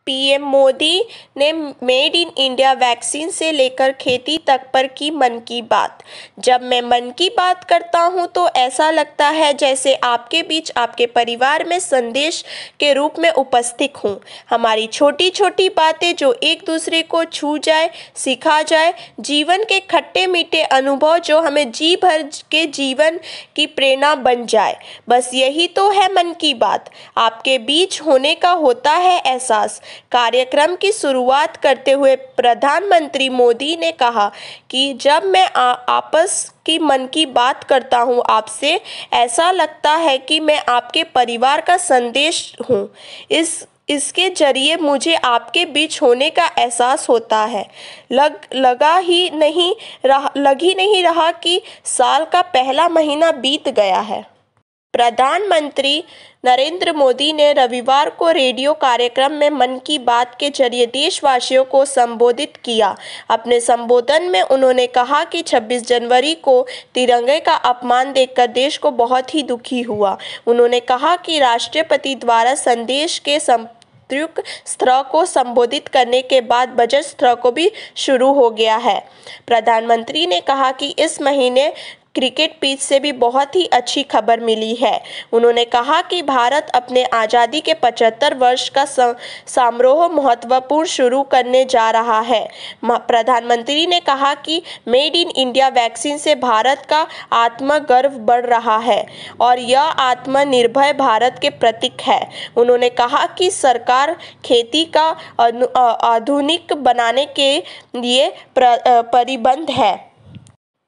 PM Modi ने made in India vaccine से लेकर खेती तक पर की मन की बात। जब मैं मन की बात करता हूं तो ऐसा लगता है जैसे आपके बीच आपके परिवार में संदेश के रूप में उपस्थित हूं। हमारी छोटी छोटी बातें जो एक दूसरे को छू जाए, सिखा जाए, जीवन के खट्टे मीठे अनुभव जो हमें जी भर के जीवन की प्रेरणा बन जाए। बस यही तो है मन की बात। आपके बीच होने का होता है एहसास। कार्यक्रम की शुरुआत करते हुए प्रधानमंत्री मोदी ने कहा कि जब मैं आपस की मन की बात करता हूं आपसे, ऐसा लगता है कि मैं आपके परिवार का संदेश हूं। इसके जरिए मुझे आपके बीच होने का एहसास होता है। लग ही नहीं रहा कि साल का पहला महीना बीत गया है। प्रधानमंत्री नरेंद्र मोदी ने रविवार को रेडियो कार्यक्रम में मन की बात के जरिए देशवासियों को संबोधित किया। अपने संबोधन में उन्होंने कहा कि 26 जनवरी को तिरंगे का अपमान देखकर देश को बहुत ही दुखी हुआ। उन्होंने कहा कि राष्ट्रपति द्वारा संदेश के संयुक्त सत्र को संबोधित करने के बाद बजट सत्र को भी शुरू हो गया है। प्रधानमंत्री ने कहा कि इस महीने क्रिकेट पिच से भी बहुत ही अच्छी खबर मिली है। उन्होंने कहा कि भारत अपने आज़ादी के 75 वर्ष का समारोह महत्वपूर्ण शुरू करने जा रहा है। प्रधानमंत्री ने कहा कि मेड इन इंडिया वैक्सीन से भारत का आत्मगर्व बढ़ रहा है और यह आत्मनिर्भर भारत के प्रतीक है। उन्होंने कहा कि सरकार खेती का आधुनिक बनाने के लिए प्रतिबद्ध है।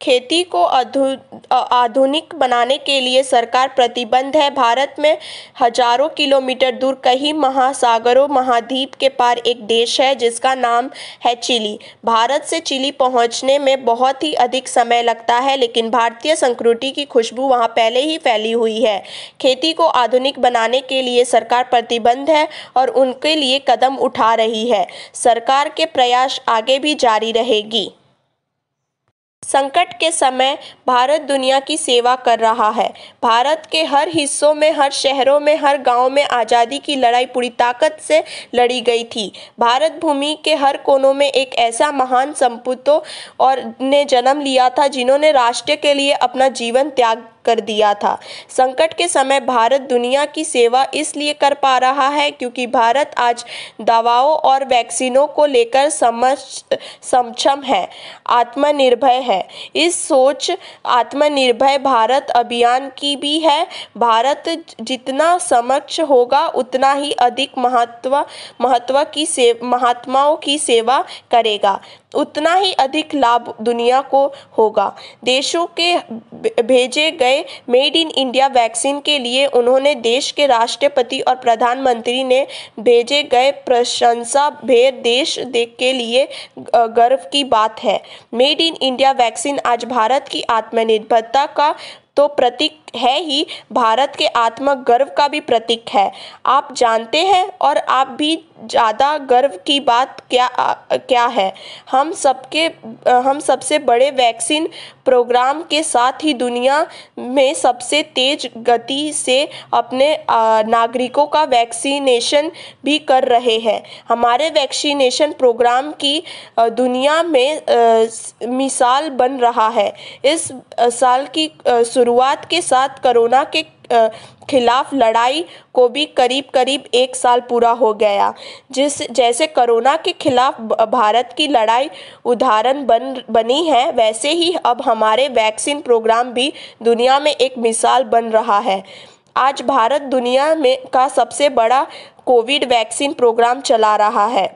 खेती को आधुनिक बनाने के लिए सरकार प्रतिबद्ध है। भारत में हजारों किलोमीटर दूर कई महासागरों महाद्वीप के पार एक देश है जिसका नाम है चिली। भारत से चिली पहुंचने में बहुत ही अधिक समय लगता है, लेकिन भारतीय संस्कृति की खुशबू वहां पहले ही फैली हुई है। खेती को आधुनिक बनाने के लिए सरकार प्रतिबद्ध है और उनके लिए कदम उठा रही है। सरकार के प्रयास आगे भी जारी रहेगी। संकट के समय भारत दुनिया की सेवा कर रहा है। भारत के हर हिस्सों में, हर शहरों में, हर गांव में आज़ादी की लड़ाई पूरी ताकत से लड़ी गई थी। भारत भूमि के हर कोनों में एक ऐसा महान सपूतों और ने जन्म लिया था जिन्होंने राष्ट्र के लिए अपना जीवन त्याग कर दिया था। संकट के समय भारत दुनिया की सेवा इसलिए कर पा रहा है क्योंकि भारत आज दवाओं और वैक्सीनों को लेकर सक्षम है, आत्मनिर्भर है। इस सोच आत्मनिर्भर भारत अभियान की भी है। भारत जितना सक्षम होगा उतना ही अधिक महात्माओं की सेवा करेगा, उतना ही अधिक लाभ दुनिया को होगा। देशों के भेजे गए मेड इन इंडिया वैक्सीन के लिए उन्होंने देश के राष्ट्रपति और प्रधानमंत्री ने भेजे गए प्रशंसा भेर देश के लिए गर्व की बात है। मेड इन इंडिया वैक्सीन आज भारत की आत्मनिर्भरता का तो प्रतीक है ही, भारत के आत्मगर्व का भी प्रतीक है। आप जानते हैं और आप भी ज़्यादा गर्व की बात क्या है? हम सबसे बड़े वैक्सीन प्रोग्राम के साथ ही दुनिया में सबसे तेज गति से अपने नागरिकों का वैक्सीनेशन भी कर रहे हैं। हमारे वैक्सीनेशन प्रोग्राम की दुनिया में मिसाल बन रहा है। इस साल की शुरुआत के साथ कोरोना के खिलाफ लड़ाई को भी करीब 1 साल पूरा हो गया। जैसे कोरोना के खिलाफ भारत की लड़ाई उदाहरण बनी है, वैसे ही अब हमारे वैक्सीन प्रोग्राम भी दुनिया में एक मिसाल बन रहा है। आज भारत दुनिया में का सबसे बड़ा कोविड वैक्सीन प्रोग्राम चला रहा है।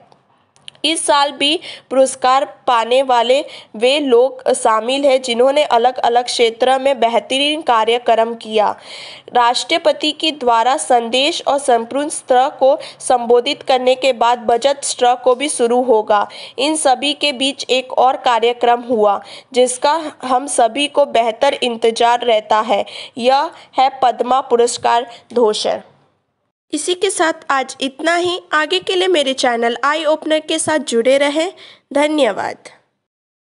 इस साल भी पुरस्कार पाने वाले वे लोग शामिल हैं जिन्होंने अलग अलग क्षेत्र में बेहतरीन कार्यक्रम किया। राष्ट्रपति के द्वारा संदेश और संपूर्ण सत्र को संबोधित करने के बाद बजट सत्र को भी शुरू होगा। इन सभी के बीच एक और कार्यक्रम हुआ जिसका हम सभी को बेहतर इंतजार रहता है। यह है पद्मा पुरस्कार घोषणा। इसी के साथ आज इतना ही। आगे के लिए मेरे चैनल आई ओपनर के साथ जुड़े रहें। धन्यवाद।